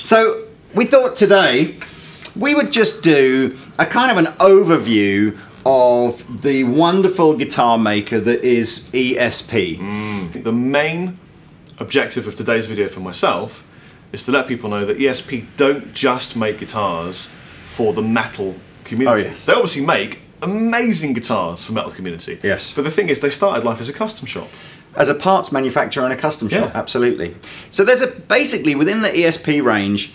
So we thought today we would just do a kind of an overview of the wonderful guitar maker that is ESP. The main objective of today's video for myself is to let people know that ESP don't just make guitars for the metal community. Oh, yes. They obviously make amazing guitars for metal community. Yes. But the thing is, they started life as a custom shop. As a parts manufacturer and a custom shop, absolutely. So there's basically within the ESP range,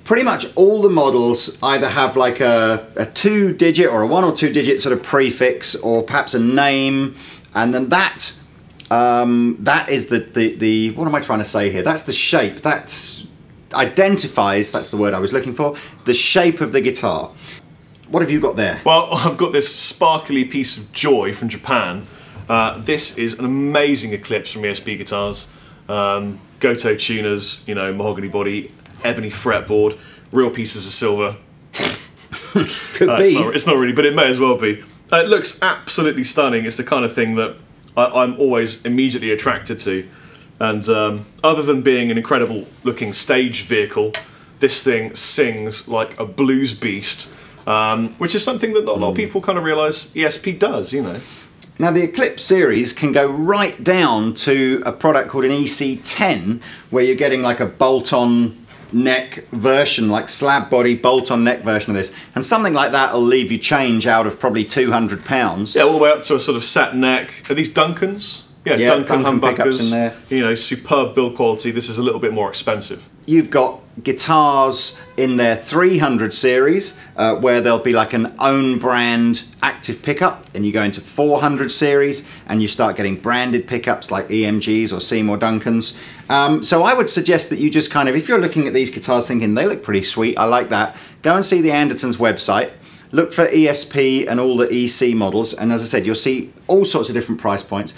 pretty much all the models either have like a 2-digit or a 1 or 2-digit sort of prefix, or perhaps a name, and then that is the what am I trying to say here? That's the shape. That identifies, that's the word I was looking for, the shape of the guitar. What have you got there? Well, I've got this sparkly piece of joy from Japan. This is an amazing Eclipse from ESP guitars. Goto tuners, you know, mahogany body, ebony fretboard, real pieces of silver. Could be. It's not really, but it may as well be. It looks absolutely stunning. It's the kind of thing that I'm always immediately attracted to. And other than being an incredible looking stage vehicle, this thing sings like a blues beast, which is something that not a lot of people kind of realise ESP does, you know. Now the Eclipse series can go right down to a product called an EC10, where you're getting like a bolt-on neck version, like slab body bolt-on neck version of this, and something like that will leave you change out of probably £200. Yeah, all the way up to a sort of set neck. Are these Duncans? Yeah, Duncan humbuckers, in there. You know, superb build quality. This is a little bit more expensive. You've got guitars in their 300 series where there'll be like an own brand active pickup, and you go into 400 series and you start getting branded pickups like EMGs or Seymour Duncans. So I would suggest that you just kind of, if you're looking at these guitars thinking they look pretty sweet, I like that, go and see the Andertons website. Look for ESP and all the EC models, and as I said, you'll see all sorts of different price points.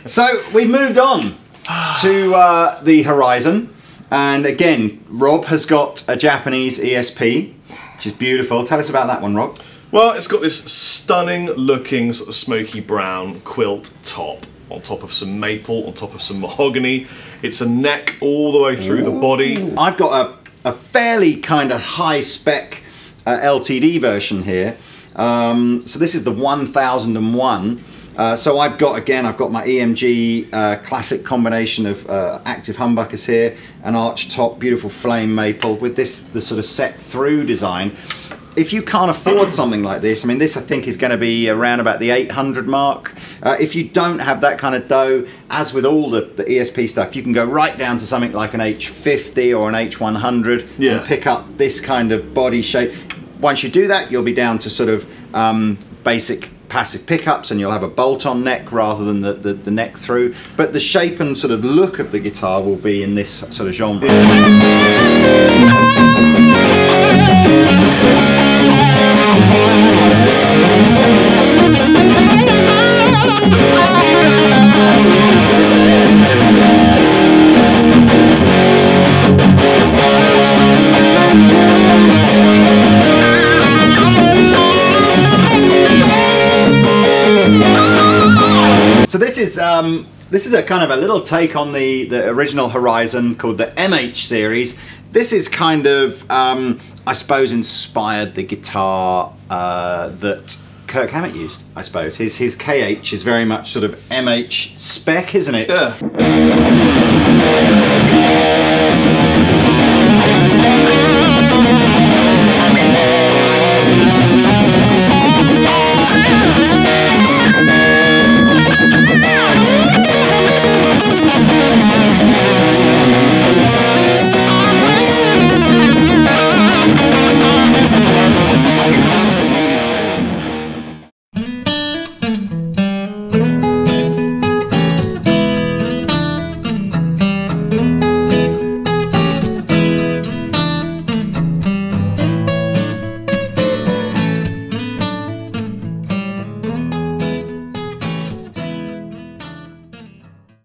So we've moved on to the Horizon, and again Rob has got a Japanese ESP, which is beautiful. Tell us about that one, Rob. Well, it's got this stunning looking sort of smoky brown quilt top, on top of some maple, on top of some mahogany. It's a neck all the way through the body. I've got a fairly kind of high spec LTD version here. So this is the 1001. So I've got my EMG classic combination of active humbuckers here, an arch top, beautiful flame maple with the sort of set through design. If you can't afford something like this, I mean, this I think is going to be around about the 800 mark. If you don't have that kind of dough, as with all the ESP stuff, you can go right down to something like an H50 or an H100 and pick up this kind of body shape. Once you do that, you'll be down to sort of basic passive pickups, and you'll have a bolt-on neck rather than the neck through, but the shape and sort of look of the guitar will be in this sort of genre. So this is a kind of a little take on the original Horizon called the MH series. This is kind of, I suppose, inspired the guitar that Kirk Hammett used, I suppose. His KH is very much sort of MH spec, isn't it? Yeah.